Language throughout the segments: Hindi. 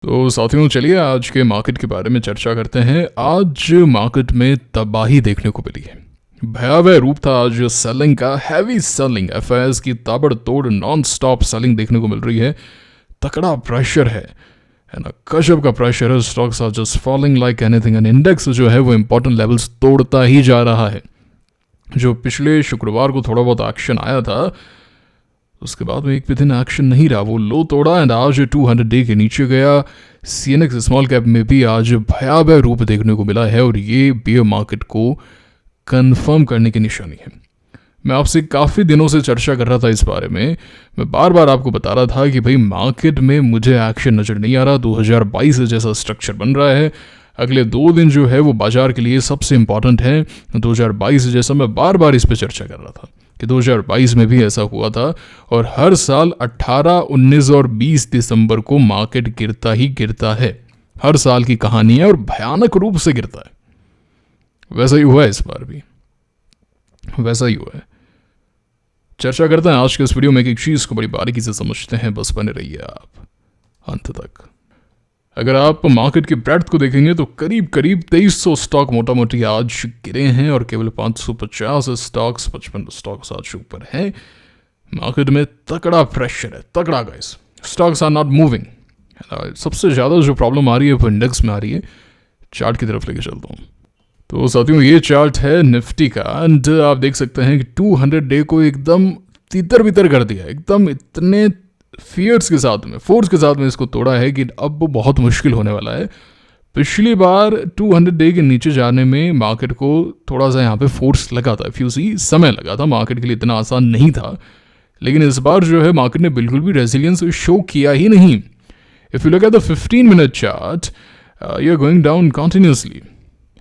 तो साथियों, चलिए आज के मार्केट के बारे में चर्चा करते हैं। आज मार्केट में तबाही देखने को मिली है। भयावह रूप था आज सेलिंग का। हैवी सेलिंग, एफआईएस की ताबड़तोड़ नॉन स्टॉप सेलिंग देखने को मिल रही है। तकड़ा प्रेशर है ना, गजब का प्रेशर है। Stocks are just falling like anything and index जो है वो इंपॉर्टेंट लेवल्स तोड़ता ही जा रहा है। जो पिछले शुक्रवार को थोड़ा बहुत एक्शन आया था, उसके बाद में एक भी दिन एक्शन नहीं रहा, वो लो तोड़ा एंड आज 200 डे के नीचे गया। सीएनएक्स स्मॉल कैप में भी आज भयावह रूप देखने को मिला है और ये बियर मार्केट को कंफर्म करने की निशानी है। मैं आपसे काफ़ी दिनों से चर्चा कर रहा था इस बारे में। मैं बार बार आपको बता रहा था कि भाई मार्केट में मुझे एक्शन नज़र नहीं आ रहा। 2022 जैसा स्ट्रक्चर बन रहा है। अगले 2 दिन जो है वो बाजार के लिए सबसे इंपॉर्टेंट है। 2022 जैसा मैं बार बार इस पर चर्चा कर रहा था कि 2022 में भी ऐसा हुआ था और हर साल 18, 19 और 20 दिसंबर को मार्केट गिरता ही गिरता है। हर साल की कहानी है और भयानक रूप से गिरता है। वैसा ही हुआ है इस बार भी, वैसा ही हुआ है। चर्चा करते हैं आज के इस वीडियो में एक चीज़ को बड़ी बारीकी से समझते हैं। बस बने रहिए आप अंत तक। अगर आप मार्केट की ब्रेड्थ को देखेंगे तो करीब करीब 2300 स्टॉक मोटा मोटी आज गिरे हैं और केवल 550 स्टॉक्स, 55 स्टॉक्स आज ऊपर हैं। मार्केट में तकड़ा प्रेशर है, तकड़ा guys. Stocks are not moving. सबसे ज़्यादा जो प्रॉब्लम आ रही है वो इंडेक्स में आ रही है। चार्ट की तरफ लेके चलता हूँ। तो साथियों, ये चार्ट है निफ्टी का एंड आप देख सकते हैं कि 200 डे को एकदम तितर बितर कर दिया। एकदम इतने फियर्स के साथ में, फोर्स के साथ में इसको तोड़ा है कि अब वो बहुत मुश्किल होने वाला है। पिछली बार 200 डे के नीचे जाने में मार्केट को थोड़ा सा यहाँ पे फोर्स लगा था, फ्यूसी समय लगा था। मार्केट के लिए इतना आसान नहीं था। लेकिन इस बार जो है मार्केट ने बिल्कुल भी रेजिलियंस शो किया ही नहीं। If you look at the 15 minute chart, you are going down continuously,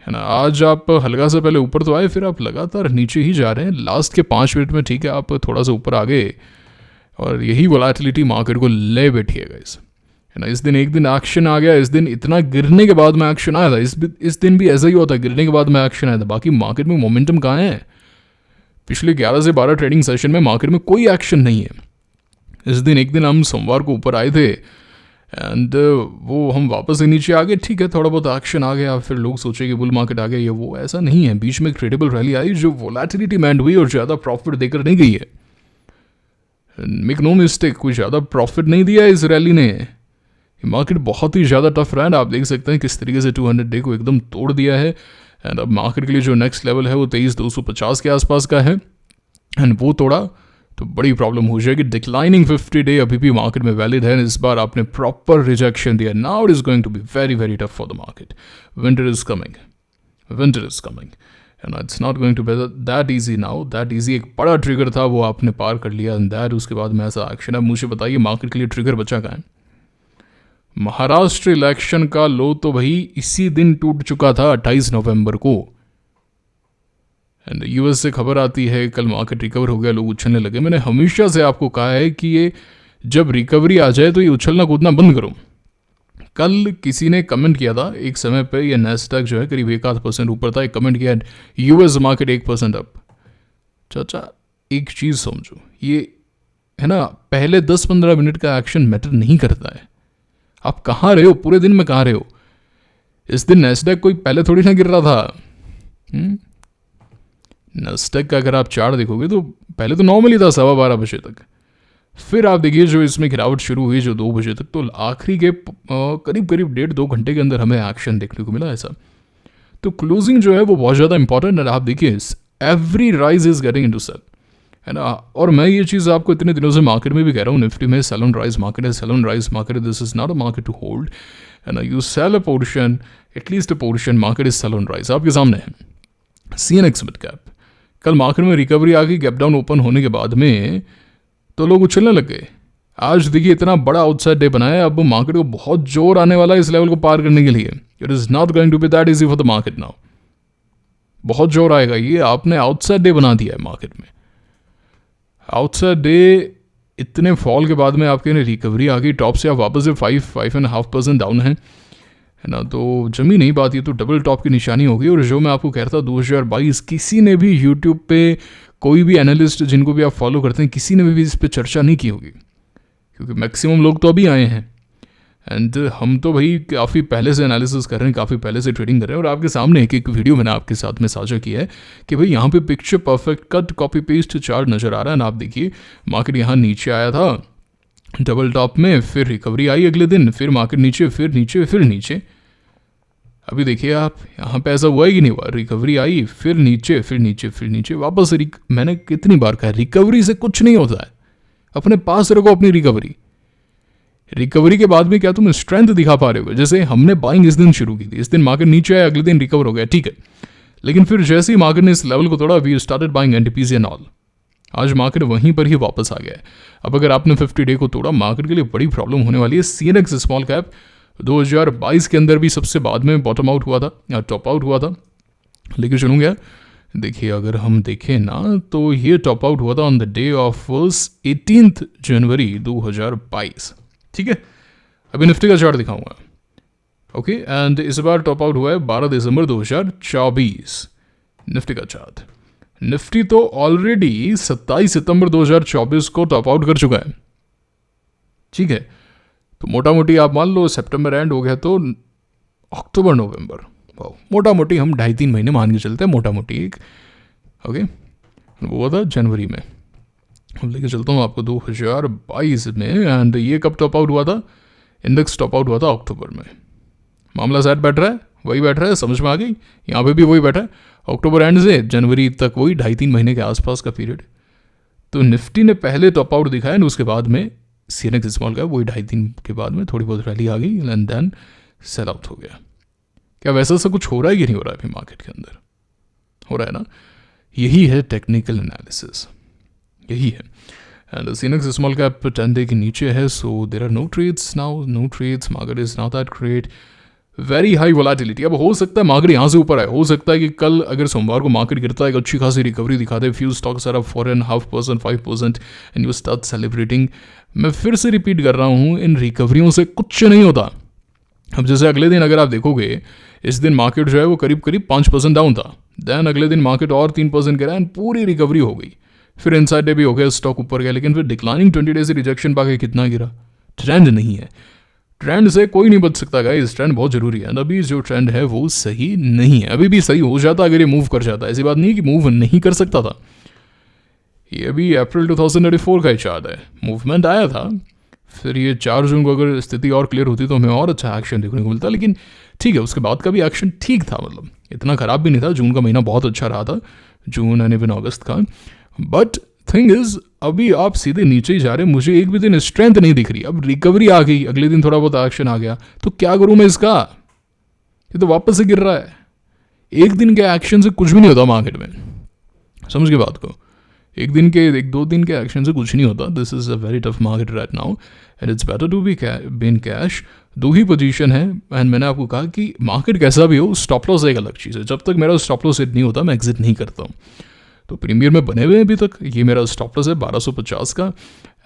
है ना। आज आप हल्का सा पहले ऊपर तो आए, फिर आप लगातार नीचे ही जा रहे हैं। लास्ट के 5 मिनट में ठीक है आप थोड़ा सा ऊपर आ गए और यही वोलेटिलिटी मार्केट को ले बैठी है गाइस, है ना। इस दिन एक दिन एक्शन आ गया। इस दिन इतना गिरने के बाद में एक्शन आया था। इस दिन भी ऐसा ही होता है, गिरने के बाद में एक्शन आया था। बाकी मार्केट में मोमेंटम कहाँ है? पिछले 11 से 12 ट्रेडिंग सेशन में मार्केट में कोई एक्शन नहीं है। इस दिन एक दिन हम सोमवार को ऊपर आए थे एंड वो हम वापस से नीचे आ गए। ठीक है, थोड़ा बहुत एक्शन आ गया, फिर लोग सोचे कि बुल मार्केट आ गया, ये वो ऐसा नहीं है। बीच में एक ट्रेडेबल रैली आई जो वोलेटिलिटी मैंड हुई और ज़्यादा प्रॉफिट देकर नहीं गई है। मेक नो मिस्टेक, कोई ज़्यादा प्रॉफिट नहीं दिया है इस रैली ने। मार्केट बहुत ही ज़्यादा टफ रहा है। आप देख सकते हैं किस तरीके से 200 डे को एकदम तोड़ दिया है एंड अब मार्केट के लिए जो नेक्स्ट लेवल है वो 23,250 के आसपास का है एंड वो तोड़ा तो बड़ी प्रॉब्लम हो जाएगी। डिक्लाइनिंग 50 डे अभी भी मार्केट में वैलिड है। इस बार आपने प्रॉपर रिजेक्शन दिया। Now it is going to be very very tough for the market. Winter is coming, winter is coming and it's not going to be that easy now. That easy एक बड़ा ट्रिगर था, वो आपने पार कर लिया एंड दैट उसके बाद में ऐसा एक्शन है। मुझे बताइए मार्केट के लिए ट्रिगर बचा कहाँ है? महाराष्ट्र इलेक्शन का लो तो भाई इसी दिन टूट चुका था 28 नवंबर को। एंड यूएस से खबर आती है कल मार्केट रिकवर हो गया, लोग उछलने लगे। मैंने हमेशा से आपको कहा है कि ये जब रिकवरी आ जाए तो ये उछलना कूदना बंद करो। कल किसी ने कमेंट किया था एक समय पे, ये नैस्डैक जो है करीब 1-8% ऊपर था। एक कमेंट किया यूएस मार्केट 1% अप। चाचा एक चीज़ समझो, ये है ना, पहले 10-15 मिनट का एक्शन मैटर नहीं करता है। आप कहाँ रहे हो, पूरे दिन में कहाँ रहे हो? इस दिन नैस्डैक कोई पहले थोड़ी ना गिर रहा था। नैस्डैक का अगर आप चार्ट देखोगे तो पहले तो नॉर्मली था 12:15 बजे तक। फिर आप देखिए जो इसमें गिरावट शुरू हुई जो 2 बजे तक, तो आखिरी के करीब करीब 1.5-2 घंटे के अंदर हमें एक्शन देखने को मिला ऐसा। तो क्लोजिंग जो है वो बहुत ज़्यादा इंपॉर्टेंट है। आप देखिए every rise is getting into sell, है ना। और मैं ये चीज़ आपको इतने दिनों से मार्केट में भी कह रहा हूँ, निफ्टी में सेल ऑन राइज मार्केट है, सेल ऑन राइज मार्केट है। This is not a market to hold, है ना। You sell a portion, at least a portion, market is sell on rise. आपके सामने है सीएनएक्स मिड कैप। कल मार्केट में रिकवरी आ गई, गैप डाउन ओपन होने के बाद में तो लोग उछलने लग गए। आज देखिए इतना बड़ा आउटसाइड डे बनाया। अब मार्केट को बहुत जोर आने वाला है इस लेवल को पार करने के लिए। It is not going to be that easy for the market now. बहुत जोर आएगा। ये आपने आउटसाइड डे बना दिया है मार्केट में। आउटसाइड डे इतने फॉल के बाद में आपके रिकवरी आ गई। टॉप से आप वापस से 5.5% डाउन है ना। तो जमी नहीं बात, ये तो डबल टॉप की निशानी होगी। और जो मैं आपको कह रहा था 2022, किसी ने भी यूट्यूब पे, कोई भी एनालिस्ट जिनको भी आप फॉलो करते हैं, किसी ने भी इस पर चर्चा नहीं की होगी क्योंकि मैक्सिमम लोग तो अभी आए हैं, एंड हम तो भाई काफ़ी पहले से एनालिसिस कर रहे हैं, काफ़ी पहले से ट्रेडिंग कर रहे हैं, और आपके सामने एक वीडियो मैंने आपके साथ में साझा किया है कि भाई यहाँ पे picture perfect cut copy paste chart नज़र आ रहा है ना। आप देखिए मार्केट यहाँ नीचे आया था डबल टॉप में, फिर रिकवरी आई अगले दिन, फिर मार्केट नीचे, फिर नीचे, फिर नीचे। अभी देखिए आप यहाँ पे ऐसा हुआ है कि नहीं हुआ, रिकवरी आई, फिर नीचे, फिर नीचे, फिर नीचे, वापस मैंने कितनी बार कहा रिकवरी से कुछ नहीं होता है, अपने पास रखो अपनी रिकवरी के बाद में क्या तुम स्ट्रेंथ दिखा पा रहे हो? जैसे हमने बाइंग इस दिन शुरू की थी, इस दिन मार्केट नीचे आया, अगले दिन रिकवर हो गया, ठीक है, लेकिन फिर जैसे ही मार्केट ने इस लेवल को तोड़ा, we started buying NTPC and all. आज मार्केट वहीं पर ही वापस आ गया है। अब अगर आपने 50 डे को तोड़ा, मार्केट के लिए बड़ी प्रॉब्लम होने वाली है। सीएनएक्स स्मॉल कैप 2022 के अंदर भी सबसे बाद में बॉटम आउट हुआ था या टॉप आउट हुआ था, लेकिन सुनूंगा यार, देखिए अगर हम देखें ना तो ये टॉप आउट हुआ था ऑन द डे ऑफ 18 जनवरी 2022, ठीक है। अभी निफ्टी का चार्ट दिखाऊंगा, ओके, एंड इस बार टॉप आउट हुआ है 12 दिसंबर 2024। निफ्टी का चार्ट, निफ्टी तो ऑलरेडी 27 सितंबर 2024 को टॉप आउट कर चुका है, ठीक है। तो मोटा मोटी आप मान लो सितंबर एंड हो गया तो अक्टूबर नवंबर, मोटा मोटी हम 2.5-3 महीने मान के चलते हैं, मोटा मोटी एक, ओके। वो था जनवरी में, हम लेके चलता हूँ आपको 2022 में, एंड ये कब टॉप आउट हुआ था? इंडेक्स टॉप आउट हुआ था अक्टूबर में। मामला सेट बैठ रहा है, वही बैठ रहा है, समझ में आ गई? यहाँ पे भी वही बैठा है, अक्टूबर एंड से जनवरी तक वही 2.5-3 महीने के आसपास का पीरियड। तो निफ्टी ने पहले टॉप आउट दिखाया एंड उसके बाद में सीएनएक्स स्मॉल का वही 2.5-3 के बाद में थोड़ी बहुत रैली आ गई एंड देन सेल आउट हो गया। क्या वैसा सा कुछ हो रहा है कि नहीं हो रहा है अभी मार्केट के अंदर? हो रहा है ना। यही है टेक्निकल एनालिसिस, यही है। And CNX small cap 10 day के नीचे है, so there are no trades now, no trades, market is not that great, very high volatility. अब हो सकता है मार्केट यहाँ से ऊपर आए, हो सकता है कि कल अगर सोमवार को मार्केट गिरता है, एक अच्छी खासी रिकवरी दिखा दे, few stocks are up 4.5%, 5% and you start celebrating. मैं फिर से रिपीट कर रहा हूँ, इन रिकवरियों से कुछ नहीं होता। अब जैसे अगले दिन अगर आप देखोगे, इस दिन मार्केट जो है वो करीब 5% डाउन था, देन अगले दिन मार्केट और 3% गिरा एंड पूरी रिकवरी हो गई। फिर इनसाइड डे भी हो गया, स्टॉक ऊपर गया, लेकिन फिर डिक्लाइनिंग 20 डे से रिजेक्शन पाके कितना गिरा? ट्रेंड नहीं है, ट्रेंड से कोई नहीं बच सकता गाइस, ट्रेंड बहुत जरूरी है। अभी जो ट्रेंड है वो सही नहीं है, अभी भी सही हो जाता अगर ये मूव कर जाता, ऐसी बात नहीं कि मूव नहीं कर सकता था। ये अभी अप्रैल 2024 का ही चार्ट है, मूवमेंट आया था, फिर ये 4 जून को अगर स्थिति और क्लियर होती तो हमें और अच्छा एक्शन देखने को मिलता, लेकिन ठीक है, उसके बाद का भी एक्शन ठीक था, मतलब इतना खराब भी नहीं था। जून का महीना बहुत अच्छा रहा था, जून एंड इवन अगस्त का। बट थिंग इज अभी आप सीधे नीचे ही जा रहे हैं, मुझे एक भी दिन स्ट्रेंथ नहीं दिख रही। अब रिकवरी आ गई, अगले दिन थोड़ा बहुत एक्शन आ गया, तो क्या करूं मैं इसका? ये तो वापस से गिर रहा है। एक दिन के एक्शन से कुछ भी नहीं होता मार्केट में, समझ के बात को। एक दो दिन के एक्शन से कुछ नहीं होता। This is a very tough market right now and it's better to be in cash. 2 ही पोजीशन है एंड मैंने आपको कहा कि मार्केट कैसा भी हो, स्टॉप लॉस एक अलग चीज़ है। जब तक मेरा स्टॉप लॉस हिट नहीं होता मैं एग्जिट नहीं करता हूँ। तो प्रीमियर में बने हुए हैं अभी तक, ये मेरा स्टॉप लॉस है 1250 का,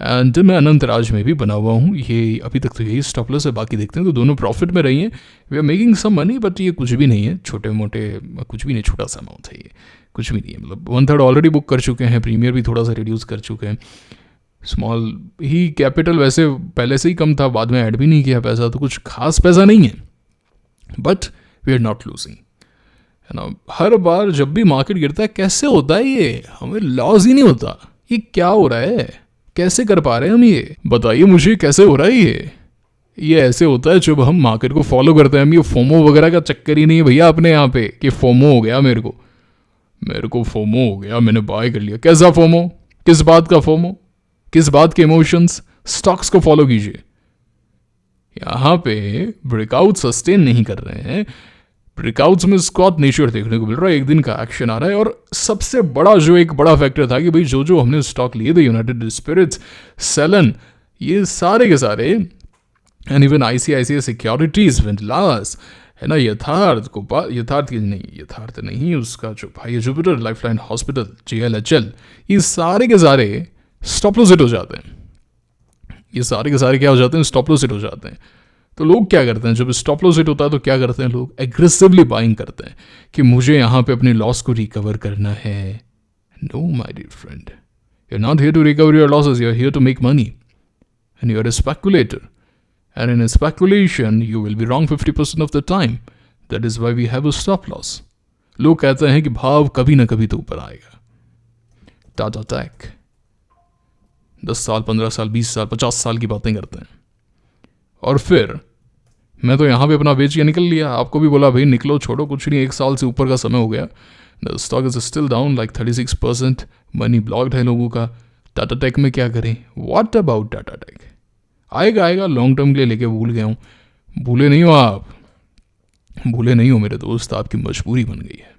एंड मैं अनंत राज में भी बना हुआ हूँ, ये अभी तक तो यही स्टॉप लॉस है। बाकी देखते हैं, तो दोनों प्रॉफिट में रही हैं, we are making some money, but ये कुछ भी नहीं है, छोटे मोटे कुछ भी नहीं, छोटा सा अमाउंट है, ये कुछ भी नहीं है। मतलब 1/3 ऑलरेडी बुक कर चुके हैं, प्रीमियर भी थोड़ा सा रिड्यूस कर चुके हैं, स्मॉल ही कैपिटल वैसे पहले से ही कम था, बाद में ऐड भी नहीं किया पैसा, तो कुछ खास पैसा नहीं है, but we are not losing, है ना। हर बार जब भी मार्केट गिरता है, कैसे होता है ये? हमें लॉस ही नहीं होता, ये क्या हो रहा है? कैसे कर पा रहे हैं हम? ये बताइए मुझे, कैसे हो रहा है ये ऐसे होता है जब हम मार्केट को फॉलो करते हैं। हम ये फोमो वगैरह का चक्कर ही नहीं है भैया अपने यहाँ पे कि फोमो हो गया, मेरे को फोमो हो गया, मैंने बाय कर लिया। कैसा फोमो? किस बात का फोमो? किस बात के इमोशंस? स्टॉक्स को फॉलो कीजिए। यहाँ पे ब्रेकआउट सस्टेन नहीं कर रहे हैं, ब्रेकआउट्स में स्क्वाट नेचर देखने को मिल रहा है, एक दिन का एक्शन आ रहा है। और सबसे बड़ा जो एक बड़ा फैक्टर था कि भाई जो हमने स्टॉक लिए थे, यूनाइटेड स्पिरिट्स, सेलन, ये सारे के सारे, एंड इवन ICICI सिक्योरिटीज, वेंटलास, है ना, यथार्थ नहीं, उसका जो भाई जुपिटर लाइफलाइन हॉस्पिटल, JLHL, ये सारे के सारे स्टॉप लॉस हिट हो जाते हैं। ये सारे के सारे क्या हो जाते हैं? स्टॉप लॉस हिट हो जाते हैं। तो लोग क्या करते हैं, जब स्टॉप लॉस हिट होता है तो क्या करते हैं लोग? एग्रेसिवली बाइंग करते हैं कि मुझे यहाँ पे अपने लॉस को रिकवर करना है। No my dear friend, you are not here to recover your losses, you are here to make money and you are a speculator And in speculation, you will be wrong 50% of the time. That is why we have a stop loss. लोग कहते हैं कि भाव कभी ना कभी तो ऊपर आएगा. टाटा टेक 10 साल, 15 साल, 20 साल, 50 साल की बातें करते हैं. और फिर मैं तो यहाँ पे अपना बेच के निकल लिया. आपको भी बोला भाई निकलो, छोड़ो, कुछ नहीं, 1 साल से ऊपर का समय हो गया. The stock is still down like 36%. Money blocked है लोगों का. टाटा टेक में क्या करें? What about Tata tech? आएगा, लॉन्ग टर्म के लिए लेके भूल गया हूँ. भूले नहीं हो आप, भूले नहीं हो मेरे दोस्त. आपकी मजबूरी बन गई है.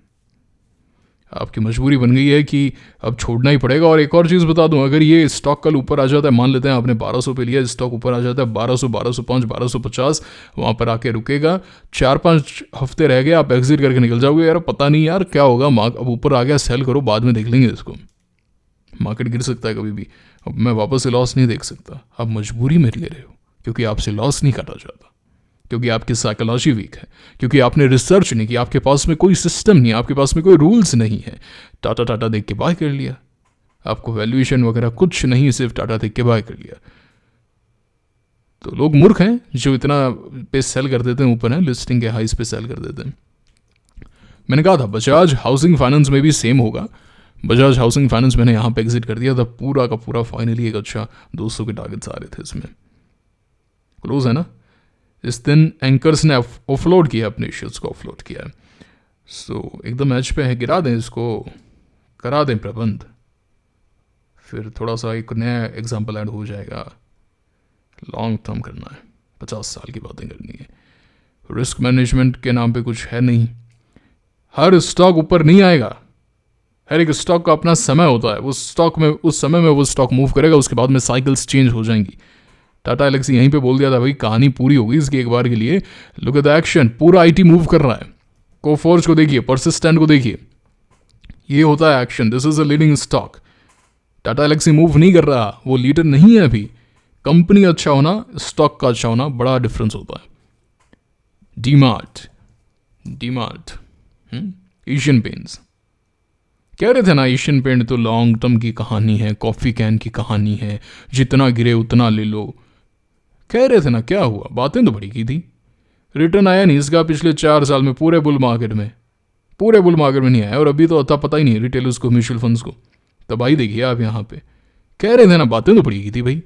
आपकी मजबूरी बन गई है कि अब छोड़ना ही पड़ेगा. और एक और चीज़ बता दूं, अगर ये स्टॉक कल ऊपर आ जाता है, मान लेते हैं आपने 1200 पे लिया, स्टॉक ऊपर आ जाता है 1200, 1205, 1250, वहाँ पर आके रुकेगा, 4-5 हफ्ते रह गए, आप एग्जिट करके निकल जाओगे. यार पता नहीं यार क्या होगा, अब ऊपर आ गया, सेल करो, बाद में देख लेंगे इसको. मार्केट गिर सकता है कभी भी. अब मैं वापस से लॉस नहीं देख सकता. आप मजबूरी में ले रहे हो क्योंकि आपसे लॉस नहीं काटा जाता, क्योंकि आपकी साइकोलॉजी वीक है, क्योंकि आपने रिसर्च नहीं किया, आपके पास में कोई सिस्टम नहीं है, आपके पास में कोई रूल्स नहीं है. टाटा देख के बाय कर लिया. आपको वैल्यूएशन वगैरह कुछ नहीं, सिर्फ टाटा देख के बाय कर लिया. तो लोग मूर्ख हैं जो इतना पे सेल कर देते हैं, ऊपर है लिस्टिंग के हाइस पे सेल कर देते हैं. मैंने कहा था बजाज हाउसिंग फाइनेंस में भी सेम होगा. बजाज हाउसिंग फाइनेंस मैंने यहाँ पे एग्जिट कर दिया था. पूरा का पूरा फाइनली एक अच्छा 200 के टारगेट्स आ रहे थे इसमें. क्लोज है ना. इस दिन एंकर्स ने ऑफलोड किया, अपने शेयर्स को ऑफलोड किया. सो एकदम एज पे है, गिरा दें इसको, करा दें प्रबंध, फिर थोड़ा सा एक नया एग्जाम्पल ऐड हो जाएगा. लॉन्ग टर्म करना है, 50 साल की बातें करनी है. रिस्क मैनेजमेंट के नाम पे कुछ है नहीं. हर स्टॉक ऊपर नहीं आएगा. हर एक स्टॉक का अपना समय होता है. उस स्टॉक में, उस समय में वो स्टॉक मूव करेगा, उसके बाद में साइकिल्स चेंज हो जाएंगी. टाटा एलेक्सी यहीं पे बोल दिया था भाई, कहानी पूरी होगी इसकी एक बार के लिए. Look at the action. पूरा आईटी मूव कर रहा है. कोफोर्ज को देखिए, परसिस्टेंट को देखिए, ये होता है action. This is a leading stock. Tata Elxsi move नहीं कर रहा, वो लीडर नहीं है अभी. कंपनी अच्छा होना, स्टॉक का अच्छा होना, बड़ा डिफरेंस होता है. डीमार्ट, एशियन पेंट्स कह रहे थे ना, एशियन पेंट तो लॉन्ग टर्म की कहानी है, कॉफ़ी कैन की कहानी है, जितना गिरे उतना ले लो. कह रहे थे ना, क्या हुआ? बातें तो बड़ी की थी. रिटर्न आया नहीं इसका पिछले 4 साल में, पूरे बुल मार्केट में नहीं आया. और अभी तो अता पता ही नहीं रिटेलर्स को, म्यूचुअल फंड्स को. तबाही देखिए आप यहाँ पे. कह रहे थे ना, बातें तो बड़ी की थी भाई.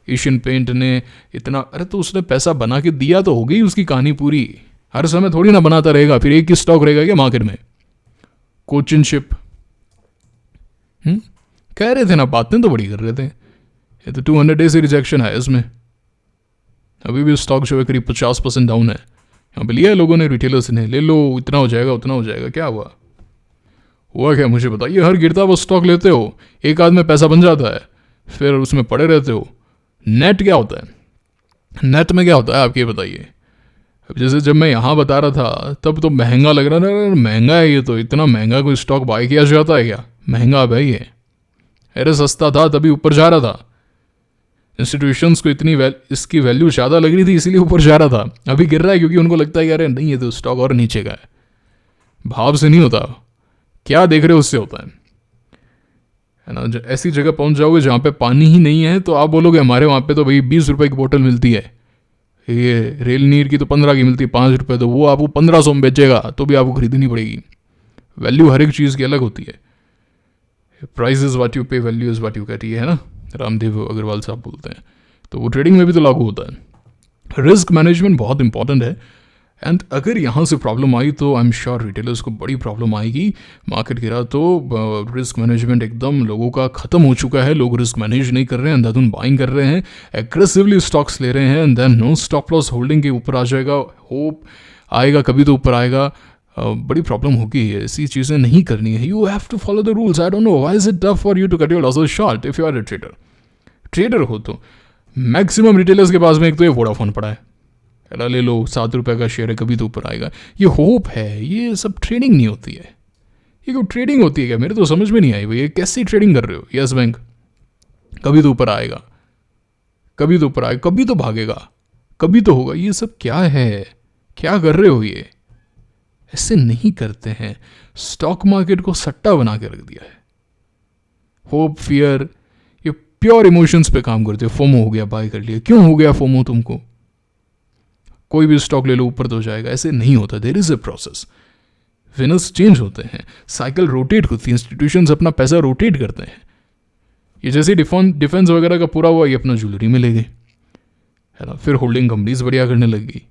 एशियन पेंट ने इतना, अरे तो उसने पैसा बना के दिया तो हो गई उसकी कहानी पूरी. हर समय थोड़ी ना बनाता रहेगा, फिर एक ही स्टॉक रहेगा क्या मार्केट में? कोचिन शिप कह रहे थे ना, बातें तो बड़ी कर रहे थे. ये तो 200 डेज से रिजेक्शन है इसमें. अभी भी स्टॉक जो है करीब 50% डाउन है. यहाँ पे लिया है लोगों ने, रिटेलर्स ने, ले लो, इतना हो जाएगा, उतना हो जाएगा. क्या हुआ क्या मुझे बताइए. हर गिरता वो स्टॉक लेते हो, एक आध में पैसा बन जाता है, फिर उसमें पड़े रहते हो. नेट क्या होता है? नेट में क्या होता है आप ये बताइए. अब जैसे जब मैं यहाँ बता रहा था तब तो महंगा लग रहा था. महंगा है ये तो, इतना महंगा कोई स्टॉक बाय किया जाता है क्या? महंगा भाई ये. अरे सस्ता था तभी ऊपर जा रहा था. इंस्टीट्यूशंस को इतनी इसकी वैल्यू ज़्यादा लग रही थी, इसीलिए ऊपर जा रहा था. अभी गिर रहा है क्योंकि उनको लगता है कि अरे नहीं, ये तो स्टॉक और नीचे का है. भाव से नहीं होता, क्या देख रहे हो उससे होता है ना. ऐसी जगह पहुंच जाओगे जहाँ पे पानी ही नहीं है तो आप बोलोगे हमारे वहाँ पे तो भाई 20 रुपए की बोतल मिलती है, ये रेल नीर की तो 15 की मिलती है, 5 रुपये, तो वो आपको 1500 में बेचेगा तो भी आपको खरीदनी पड़ेगी. वैल्यू हर एक चीज़ की अलग होती है. प्राइस इज़ व्हाट यू पे, value is what you get, ये है ना, रामदेव अग्रवाल साहब बोलते हैं. तो वो ट्रेडिंग में भी तो लागू होता है. रिस्क मैनेजमेंट बहुत इंपॉर्टेंट है. एंड अगर यहाँ से प्रॉब्लम आई तो आई एम श्योर रिटेलर्स को बड़ी प्रॉब्लम आएगी. मार्केट गिरा तो रिस्क मैनेजमेंट एकदम लोगों का ख़त्म हो चुका है. लोग रिस्क मैनेज नहीं कर रहे हैं, अंधाधुन बाइंग कर रहे हैं, एग्रेसिवली स्टॉक्स ले रहे हैं. And then no stop loss holding के ऊपर आ जाएगा. होप आएगा कभी तो ऊपर आएगा. बड़ी प्रॉब्लम होगी. ऐसी चीज़ें नहीं करनी है. You have to follow the rules. I don't know why is it tough for you to cut your losses short if you are a trader हो तो. मैक्सिमम रिटेलर्स के पास में एक तो ये वोडाफोन पड़ा है, अरे ले लो, 7 रुपये का शेयर है, कभी तो ऊपर आएगा. ये होप है, ये सब ट्रेडिंग नहीं होती है. ये कोई ट्रेडिंग होती है क्या? मेरे तो समझ में नहीं आई भाई, ये कैसी ट्रेडिंग कर रहे हो? यस बैंक कभी तो ऊपर आएगा, कभी तो ऊपर आएगा, कभी तो भागेगा, कभी तो होगा. ये सब क्या है? क्या कर रहे हो? ये ऐसे नहीं करते हैं. स्टॉक मार्केट को सट्टा बना के रख दिया है. होप, फियर, ये प्योर इमोशंस पे काम करते हो. फोमो हो गया, बाय कर लिया. क्यों हो गया फोमो तुमको? कोई भी स्टॉक ले लो ऊपर तो जाएगा, ऐसे नहीं होता। There is a process, winners change होते हैं, साइकिल रोटेट होती है, इंस्टीट्यूशंस अपना पैसा रोटेट करते हैं। ये जैसे डिफेंस वगैरह का पूरा हुआ, ये अपना ज्वेलरी में ले गए, है ना। फिर होल्डिंग कंपनीज बढ़िया करने लग गई।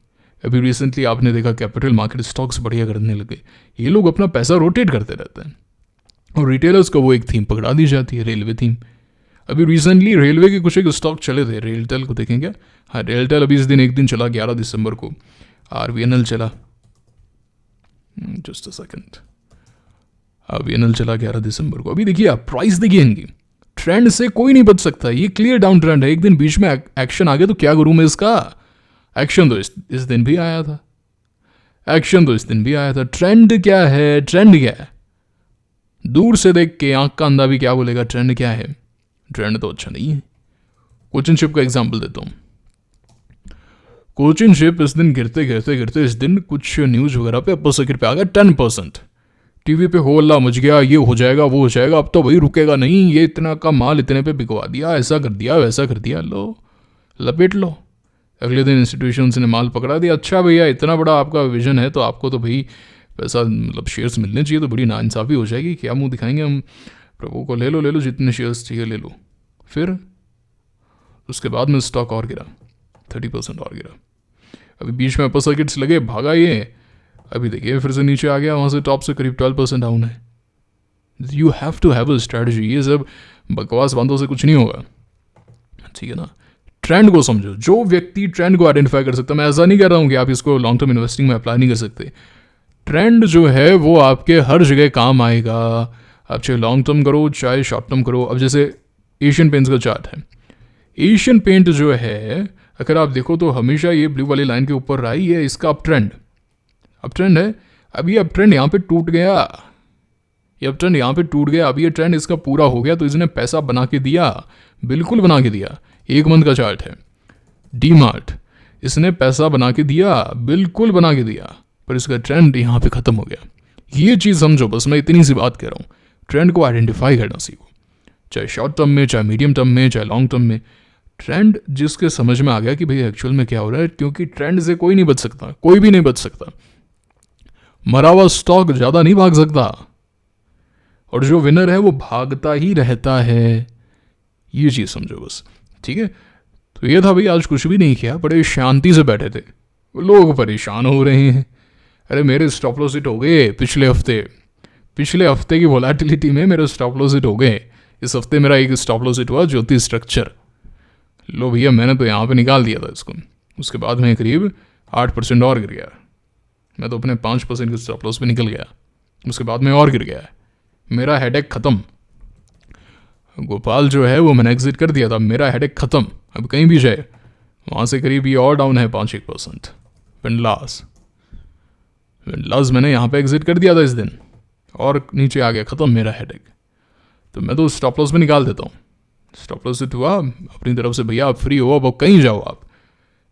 अभी रिसेंटली आपने देखा कैपिटल मार्केट स्टॉक्स बढ़िया करने लगे। ये लोग अपना पैसा रोटेट करते रहते हैं और रिटेलर्स को वो एक थीम पकड़ा दी जाती है, रेलवे थीम। अभी रिसेंटली रेलवे के कुछ एक स्टॉक चले थे, रेलटेल को देखेंगे। हाँ, रेलटेल अभी इस दिन एक दिन चला 11 दिसंबर को। RVNL चला, जस्ट अ सेकंड, RVNL चला 11 दिसंबर को। अभी देखिए आप प्राइस देखिए इनकी, ट्रेंड से कोई नहीं बच सकता। ये क्लियर डाउन ट्रेंड है, एक दिन बीच में एक्शन आ गया तो क्या करूं मैं इसका। एक्शन तो इस दिन भी आया था, एक्शन तो इस दिन भी आया था। ट्रेंड क्या है, ट्रेंड क्या है, दूर से देख के आंख का अंधा भी क्या बोलेगा ट्रेंड क्या है। ट्रेंड तो अच्छा नहीं है। कोचिन शिप का एग्जांपल देता हूँ। कोचिन शिप इस दिन गिरते गिरते गिरते इस दिन कुछ न्यूज़ वगैरह पे अपर सर्किट पे आ गया 10%। टीवी पे हो हल्ला मच गया, ये हो जाएगा वो हो जाएगा, अब तो भाई रुकेगा नहीं, ये इतना का माल इतने पे बिकवा दिया, ऐसा कर दिया वैसा कर दिया, लो लपेट लो। अगले दिन इंस्टीट्यूशंस ने माल पकड़ा दिया। अच्छा भैया, इतना बड़ा आपका विजन है तो आपको तो भाई पैसा मतलब शेयर्स मिलने चाहिए, तो बड़ी नाइंसाफ़ी हो जाएगी, क्या मुंह दिखाएंगे हम प्रभु को। ले लो जितने शेयर्स चाहिए ले लो। फिर उसके बाद में स्टॉक और गिरा, 30% और गिरा। अभी बीच में अपर सर्किट्स लगे, भागा ये, अभी देखिए फिर से नीचे आ गया, वहाँ से टॉप से करीब 12% डाउन है। You have to have a strategy. ये सब बकवास बातों से कुछ नहीं होगा, ठीक है ना। ट्रेंड को समझो। जो व्यक्ति ट्रेंड को आइडेंटिफाई कर सकता है, मैं ऐसा नहीं कह रहा हूँ कि आप इसको लॉन्ग टर्म इन्वेस्टिंग में अप्लाई नहीं कर सकते। ट्रेंड जो है वो आपके हर जगह काम आएगा। आप चाहे लॉन्ग टर्म करो चाहे शॉर्ट टर्म करो। अब जैसे एशियन पेंट्स का चार्ट है, एशियन पेंट जो है अगर आप देखो तो हमेशा ये ब्लू वाली लाइन के ऊपर रहा, ये इसका अप ट्रेंड है। अब ये अप ट्रेंड यहाँ पे टूट गया, ये अप ट्रेंड यहाँ पे टूट गया, अब ये ट्रेंड इसका पूरा हो गया तो इसने पैसा बना के दिया, बिल्कुल बना के दिया। 1 मंथ का चार्ट है, डी मार्ट, इसने पैसा बना के दिया, बिल्कुल बना के दिया, पर इसका ट्रेंड यहाँ पे ख़त्म हो गया। ये चीज़ समझो बस, मैं इतनी सी बात कह रहा हूँ। ट्रेंड को आइडेंटिफाई करना सीखो, चाहे शॉर्ट टर्म में, चाहे मीडियम टर्म में, चाहे लॉन्ग टर्म में। ट्रेंड जिसके समझ में आ गया कि भाई एक्चुअल में क्या हो रहा है, क्योंकि ट्रेंड से कोई नहीं बच सकता, कोई भी नहीं बच सकता। मरा हुआ स्टॉक ज़्यादा नहीं भाग सकता, और जो विनर है वो भागता ही रहता है। ये चीज़ समझो बस, ठीक है। तो ये था भाई, आज कुछ भी नहीं किया, बड़े शांति से बैठे थे। लोग परेशान हो रहे हैं, अरे मेरे स्टॉप लॉस हिट हो गए पिछले हफ्ते की वोलेटिलिटी में मेरे स्टॉप लॉस हिट हो गए। इस हफ्ते मेरा एक स्टॉप लॉस हिट हुआ, ज्योति स्ट्रक्चर। लो भैया, मैंने तो यहाँ पे निकाल दिया था इसको, उसके बाद में करीब 8% और गिर गया। मैं तो अपने 5% के स्टॉप लॉस पे निकल गया, उसके बाद में और गिर गया। मेरा हेडेक ख़त्म। गोपाल जो है वो मैंने एग्जिट कर दिया था, मेरा हेडेक ख़त्म। अब कहीं भी जाए वहाँ से करीब ये और डाउन है 5-1%। विंडलास मैंने यहाँ पे एग्जिट कर दिया था इस दिन, और नीचे आ गया, ख़त्म मेरा हेडेक। तो मैं तो स्टॉप लॉस में निकाल देता हूँ। स्टॉप लॉस हिट हुआ अपनी तरफ से, भैया आप फ्री हो, अब कहीं जाओ आप।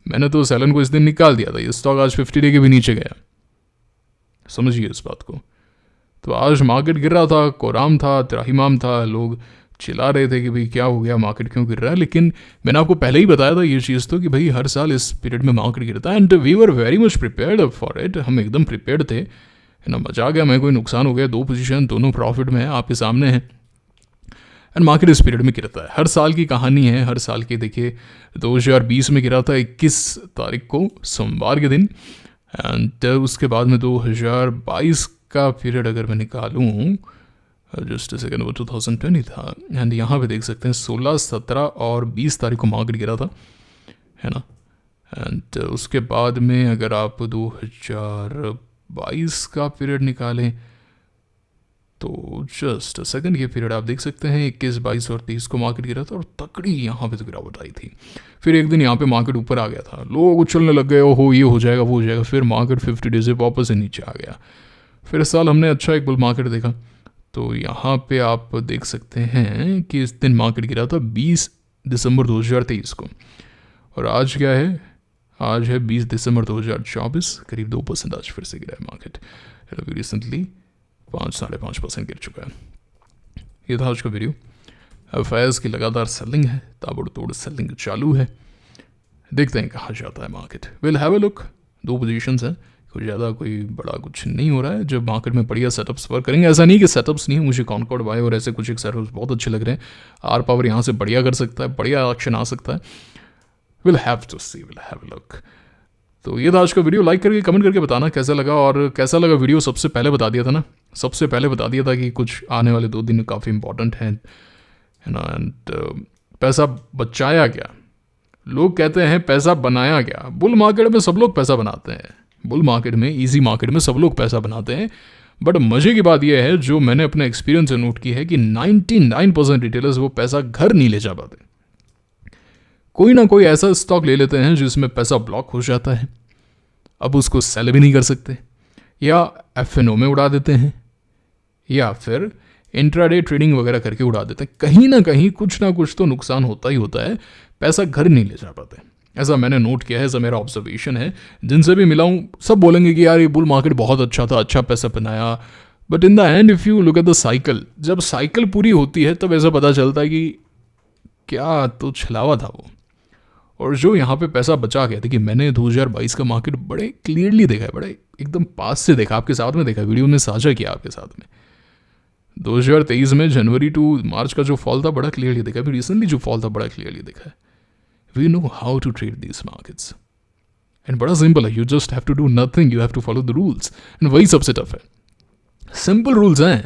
मैंने तो सेलन को इस दिन निकाल दिया था, ये स्टॉक आज 50 डे के भी नीचे गया, समझिए इस बात को। तो आज मार्केट गिर रहा था, कोराम था, त्राहिमाम था, लोग चिल्ला रहे थे कि भाई क्या हो गया, मार्केट क्यों गिर रहा है। लेकिन मैंने आपको पहले ही बताया था ये चीज़ तो, कि भाई हर साल इस पीरियड में मार्केट गिरता है, and we were very much prepared for it. हम एकदम प्रिपेयर्ड थे, है ना। मजा आ गया, मैं कोई नुकसान हो गया, 2 पोजीशन दोनों प्रॉफिट में है, आपके सामने है। एंड मार्केट इस पीरियड में गिरता है, हर साल की कहानी है, हर साल की। देखिए 2020 में गिरा था 21 तारीख को, सोमवार के दिन। एंड उसके बाद में 2022 का पीरियड अगर मैं निकालूँ, जस्ट सेकेंड, वो 2020 था। एंड यहाँ पे देख सकते हैं 16, 17 और 20 तारीख को मार्केट गिरा था, है ना। एंड उसके बाद में अगर आप 2022 का पीरियड निकालें तो जस्ट सेकंड, ये पीरियड आप देख सकते हैं 21, 22 और 23 को मार्केट गिरा था, और तकड़ी यहाँ पे तो गिरावट आई थी। फिर एक दिन यहाँ पे मार्केट ऊपर आ गया था, लोग उछलने लग गए, हो ये हो जाएगा वो हो जाएगा। फिर मार्केट 50 डेज से वापस से नीचे आ गया। फिर इस साल हमने अच्छा एक बुल मार्केट देखा। तो यहाँ पे आप देख सकते हैं कि इस दिन मार्केट गिरा था 20 दिसंबर 2023 को, और आज क्या है, आज है 20 दिसंबर 2024, करीब 2% आज फिर से गिरा है मार्केट। रिसेंटली 5-5.5% गिर चुका है। ये था आज का वीडियो। एफआईआईज़ की लगातार सेलिंग है, ताबड़तोड़ सेलिंग चालू है, देखते हैं कहाँ जाता है market. Will have a look. 2 positions हैं, कुछ ज़्यादा कोई बड़ा कुछ नहीं हो रहा है। जब मार्केट में बढ़िया सेटअप्स वर्क करेंगे, ऐसा नहीं कि सेटअप्स नहीं है, मुझे कॉनकॉर्ड बाय और ऐसे कुछ एक सेटअप्स बहुत अच्छे लग रहे हैं। आर पावर यहाँ से बढ़िया कर सकता है, बढ़िया एक्शन आ सकता है। Will have to see, will have a look. तो ये था आज का वीडियो। लाइक करके कमेंट करके बताना कैसा लगा, और कैसा लगा वीडियो सबसे पहले बता दिया था ना, सबसे पहले बता दिया था कि कुछ आने वाले 2 दिन काफ़ी इंपॉर्टेंट हैं, है ना। एंड पैसा बचाया गया, लोग कहते हैं पैसा बनाया गया। बुल मार्केट में सब लोग पैसा बनाते हैं, बुल मार्केट में, इजी मार्केट में सब लोग पैसा बनाते हैं। बट मज़े की बात यह है, जो मैंने अपने एक्सपीरियंस से नोट की है कि 99% रिटेलर्स वो पैसा घर नहीं ले जा पाते। कोई ना कोई ऐसा स्टॉक ले लेते हैं जिसमें पैसा ब्लॉक हो जाता है, अब उसको सेल भी नहीं कर सकते, या FNO में उड़ा देते हैं, या फिर इंट्राडे ट्रेडिंग वगैरह करके उड़ा देते हैं। कहीं ना कहीं कुछ ना कुछ तो नुकसान होता ही होता है, पैसा घर नहीं ले जा पाते। ऐसा मैंने नोट किया है, ऐसा मेरा ऑब्जर्वेशन है। जिनसे भी मिला हूँ सब बोलेंगे कि यार ये बुल मार्केट बहुत अच्छा था, अच्छा पैसा बनाया। But in the end if you look at the cycle, जब साइकिल पूरी होती है तब ऐसा पता चलता है कि क्या तो छलावा था वो। और जो यहाँ पे पैसा बचा गया, देखिए मैंने 2022 का मार्केट बड़े क्लियरली देखा है, बड़े एकदम पास से देखा, आपके साथ में देखा, वीडियो में साझा किया आपके साथ में। 2023 में जनवरी टू मार्च का जो फॉल था बड़ा क्लियरली देखा, अभी रिसेंटली जो फॉल था बड़ा क्लियरली देखा है। We know how to trade these markets, and बड़ा सिंपल है, you just have to do nothing, you have to follow the rules, and वही सबसे टफ है। सिंपल रूल्स हैं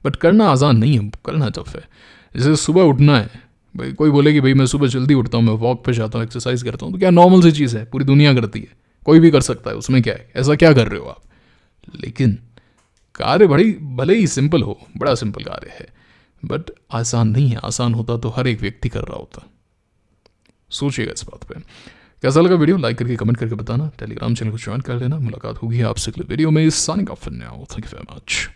बट करना आसान नहीं है, करना टफ है। जैसे सुबह उठना है, भाई कोई बोले कि भाई मैं सुबह जल्दी उठता हूँ, मैं वॉक पे जाता हूँ, एक्सरसाइज करता हूँ, तो क्या नॉर्मल सी चीज़ है, पूरी दुनिया करती है, कोई भी कर सकता है, उसमें क्या है, ऐसा क्या कर रहे हो आप। लेकिन कार्य बड़ी भले ही सिंपल हो, बड़ा सिंपल कार्य है, बट आसान नहीं है। आसान होता तो हर एक व्यक्ति कर रहा होता। सोचिएगा इस बात पे। कैसा लगा वीडियो, लाइक करके कमेंट करके बताना, टेलीग्राम चैनल को ज्वाइन कर लेना। मुलाकात होगी आपसे अगले वीडियो में। Signing off for now, thank you very much.